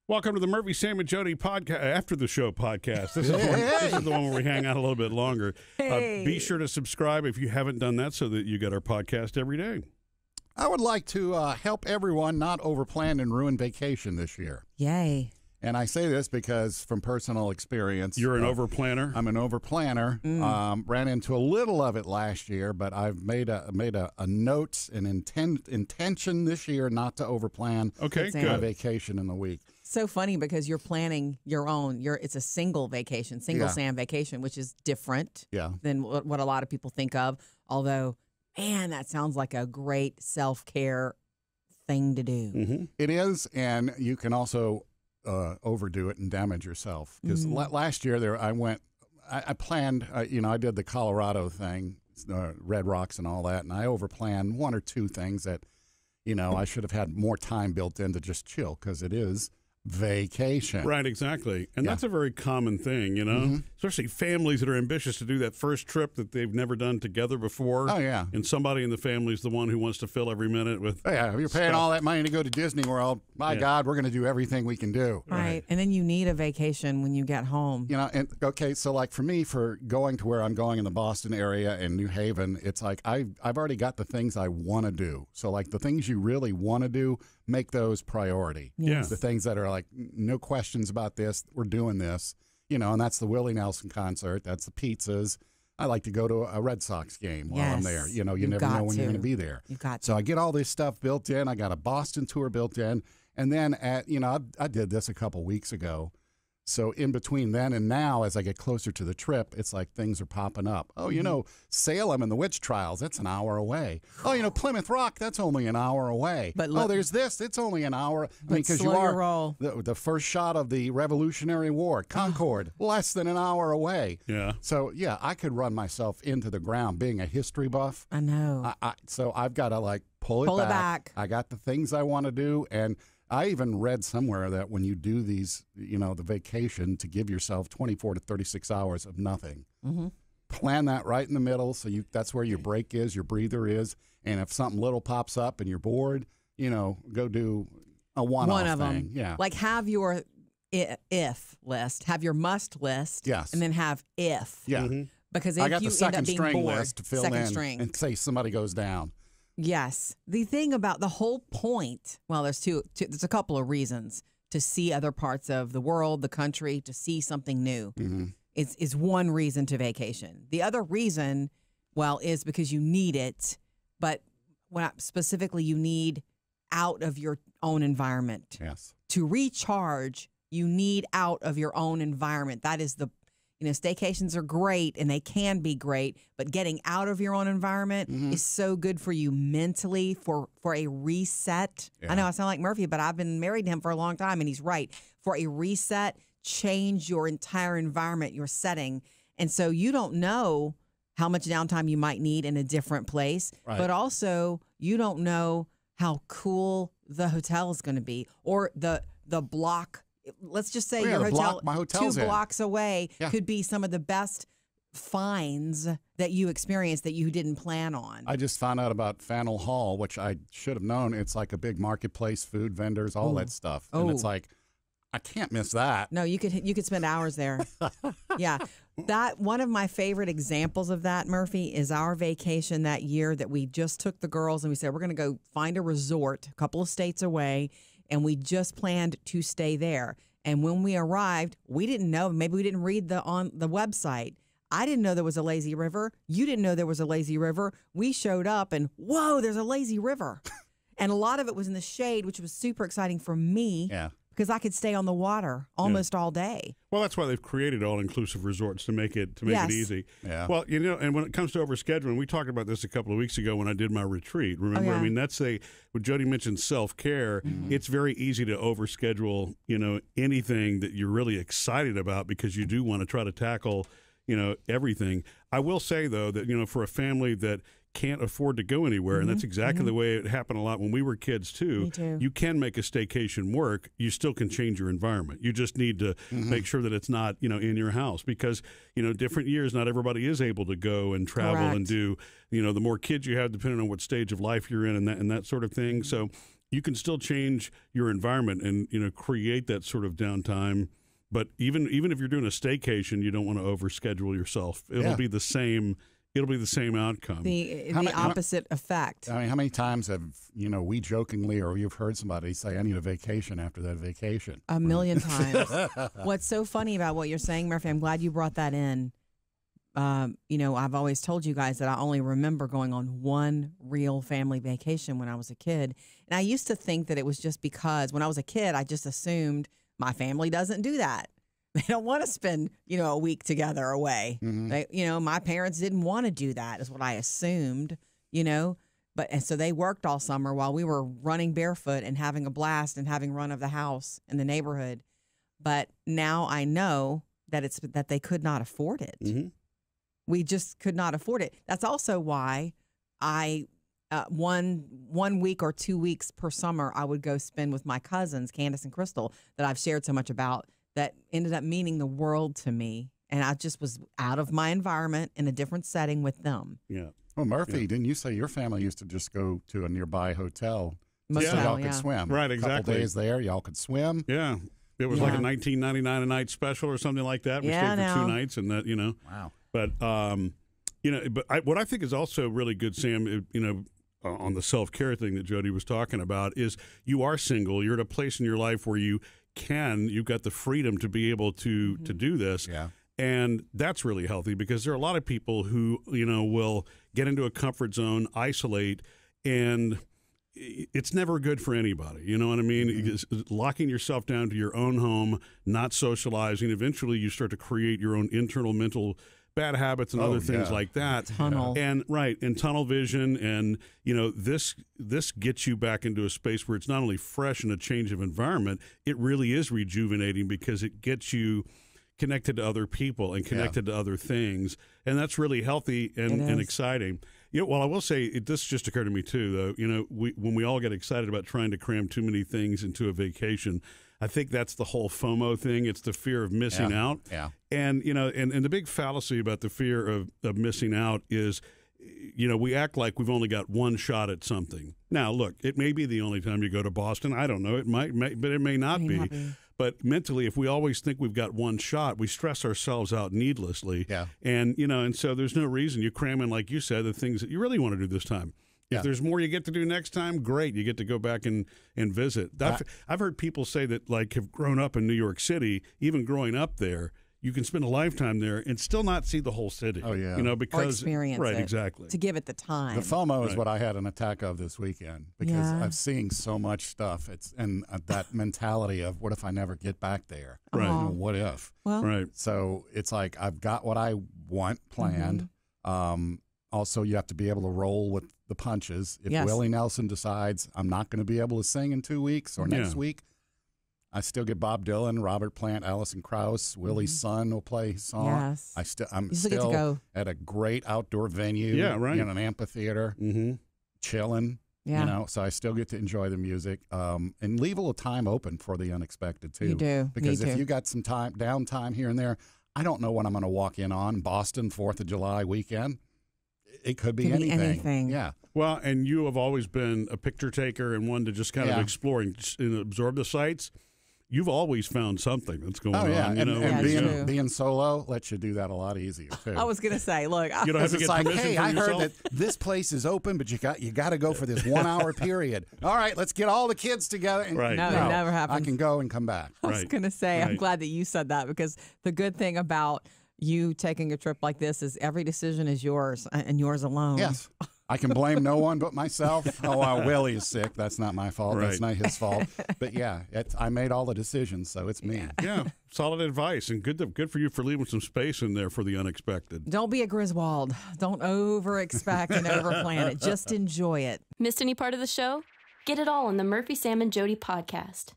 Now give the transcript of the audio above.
Welcome to the Murphy, Sam, and Jodi podcast, after the show podcast. This is the one where we hang out a little bit longer. Be sure to subscribe if you haven't done that so that you get our podcast every day. I would like to help everyone not overplan and ruin vacation this year. Yay. And I say this because from personal experience. You're an overplanner? I'm an overplanner. Ran into a little of it last year, but I've made a note, an intention this year not to overplan my vacation in the week. So funny because you're planning your own. It's a single vacation, Sam vacation, which is different than what a lot of people think of. Although, man, that sounds like a great self-care thing to do. Mm-hmm. It is, and you can also overdo it and damage yourself. Because last year I planned, I did the Colorado thing, Red Rocks and all that, and I overplanned one or two things that, I should have had more time built in to just chill because it is vacation. Right, exactly. And that's a very common thing, especially families that are ambitious to do that first trip that they've never done together before. Oh, yeah. And somebody in the family is the one who wants to fill every minute with if you're paying all that money to go to Disney World, my God, we're going to do everything we can do. Right. And then you need a vacation when you get home. So like for me, for going to where I'm going in the Boston area and New Haven, it's like I've already got the things I want to do. So like the things you really want to do, make those priority. Yes. The things that are like, no questions about this, we're doing this, and that's the Willie Nelson concert, that's the pizzas. I like to go to a Red Sox game while I'm there. You never know when you're going to be there. You've got to. So I get all this stuff built in. I got a Boston tour built in. And then I did this a couple weeks ago. So in between then and now, as I get closer to the trip, it's like things are popping up. Oh, Salem and the witch trials, that's an hour away. Oh, Plymouth Rock, that's only an hour away. But there's this, it's only an hour. Because you are roll. The first shot of the Revolutionary War, Concord, less than an hour away. Yeah. So, I could run myself into the ground being a history buff. I know. So I've got to pull it back. I got the things I want to do, and I even read somewhere that when you do these, the vacation, to give yourself 24 to 36 hours of nothing. Mm-hmm. Plan that right in the middle, so that's where your break is, your breather is, and if something little pops up and you're bored, go do a one-off thing. Yeah. Like have your if list, have your must list, yes, and then have if. Yeah. Mm-hmm. Because if I got you the second end up being string bored, list to fill in and say somebody goes down. Yes. The thing about the whole point, well, there's a couple of reasons to see other parts of the world, the country, to see something new. Mm-hmm. Is one reason to vacation. The other reason, is because you need it, but specifically you need out of your own environment. Yes. To recharge, you need out of your own environment. That is staycations are great and they can be great, but getting out of your own environment is so good for you mentally for a reset. Yeah. I know I sound like Murphy, but I've been married to him for a long time and he's right. For a reset, change your entire environment, your setting. And so you don't know how much downtime you might need in a different place, but also you don't know how cool the hotel is going to be or the block. Let's just say your hotel, my hotel's 2 blocks away could be some of the best finds that you experienced that you didn't plan on. I just found out about Faneuil Hall, which I should have known. It's like a big marketplace, food vendors, all that stuff. And it's like, I can't miss that. No, you could spend hours there. Yeah. That one of my favorite examples of that, Murphy, is our vacation that year that we just took the girls and we said, we're going to go find a resort a couple of states away. And we just planned to stay there. And when we arrived, we didn't know. Maybe we didn't read on the website. I didn't know there was a lazy river. You didn't know there was a lazy river. We showed up and, whoa, there's a lazy river. And a lot of it was in the shade, which was super exciting for me. Yeah. Because I could stay on the water almost all day. Well, that's why they've created all-inclusive resorts to make it easy. Yeah. Well, and when it comes to overscheduling, we talked about this a couple of weeks ago when I did my retreat. Remember, I mean, when Jodi mentioned self-care, it's very easy to overschedule, anything that you're really excited about because you do want to try to tackle, everything. I will say, though, that, for a family that can't afford to go anywhere, and that's exactly the way it happened a lot when we were kids too. Me too. You can make a staycation work. You still can change your environment. You just need to make sure that it's not in your house because different years not everybody is able to go and travel and do the more kids you have depending on what stage of life you're in and that sort of thing. So you can still change your environment and, create that sort of downtime. But even if you're doing a staycation, you don't want to overschedule yourself. It'll be the same. It'll be the same outcome. The opposite effect. I mean, how many times have we jokingly, or you've heard somebody say, "I need a vacation after that vacation"? A million times. What's so funny about what you're saying, Murphy? I'm glad you brought that in. I've always told you guys that I only remember going on one real family vacation when I was a kid, and I used to think that it was just because when I was a kid, I just assumed my family doesn't do that. They don't want to spend, a week together away. Mm-hmm. My parents didn't want to do that is what I assumed, and so they worked all summer while we were running barefoot and having a blast and having run of the house in the neighborhood. But now I know that they could not afford it. Mm-hmm. We just could not afford it. That's also why I, 1 week or 2 weeks per summer, I would go spend with my cousins, Candace and Crystal, that I've shared so much about, that ended up meaning the world to me. And I just was out of my environment in a different setting with them. Yeah. Well, Murphy, didn't you say your family used to just go to a nearby hotel so y'all could swim? Right, exactly. A couple days there, y'all could swim. Yeah. It was like a $19.99 a night special or something like that. We stayed for 2 nights and that, Wow. But, what I think is also really good, Sam, on the self-care thing that Jodi was talking about is you are single. You're at a place in your life where you've got the freedom to be able to do this. Yeah. And that's really healthy because there are a lot of people who, will get into a comfort zone, isolate, and it's never good for anybody. You know what I mean? Mm-hmm. Locking yourself down to your own home, not socializing. Eventually you start to create your own internal mental bad habits and other things like that. Tunnel. And tunnel vision. And, this gets you back into a space where it's not only fresh and a change of environment, it really is rejuvenating because it gets you connected to other people and connected to other things. And that's really healthy and exciting. Well, I will say, this just occurred to me too, though. When we all get excited about trying to cram too many things into a vacation, I think that's the whole FOMO thing. It's the fear of missing out. Yeah. And, and the big fallacy about the fear of missing out is, we act like we've only got one shot at something. Now, look, it may be the only time you go to Boston. I don't know. It might but it may not be. But mentally, if we always think we've got one shot, we stress ourselves out needlessly. Yeah. And, and so there's no reason you cram in, like you said, the things that you really want to do this time. If there's more you get to do next time, great. You get to go back and visit. I've heard people say that, have grown up in New York City, even growing up there, you can spend a lifetime there and still not see the whole city. Oh, yeah. Because or experience right, it, exactly. to give it the time. The FOMO is what I had an attack of this weekend because I'm seeing so much stuff. It's that mentality of what if I never get back there? Right. What if? Well, right. So it's like I've got what I want planned. Also, you have to be able to roll with the punches. If Willie Nelson decides I'm not going to be able to sing in 2 weeks or next week, I still get Bob Dylan, Robert Plant, Alison Krauss. Willie's son will play his song. Yes. I'm still at a great outdoor venue. Yeah, right. In an amphitheater, chilling. Yeah. So I still get to enjoy the music and leave a little time open for the unexpected too. You do. Because if you got some downtime here and there, I don't know what I'm going to walk in on. Boston 4th of July weekend. It could be anything. Yeah. Well, and you have always been a picture taker and one to just kind of explore and absorb the sights. You've always found something that's going on. And being solo lets you do that a lot easier too. I was going to say, look, you don't have to get permission hey, from I yourself. heard that this place is open, but you got to go for this 1 hour period. All right, let's get all the kids together. And, right. No, it never happens. I can go and come back. I was going to say, I'm glad that you said that because the good thing about you taking a trip like this is every decision is yours and yours alone. Yes. I can blame no one but myself. Willie is sick. That's not my fault. Right. That's not his fault. But I made all the decisions, so it's me. Yeah, solid advice, and good for you for leaving some space in there for the unexpected. Don't be a Griswold. Don't over-expect and over-plan it. Just enjoy it. Missed any part of the show? Get it all on the Murphy, Sam, and Jodi podcast.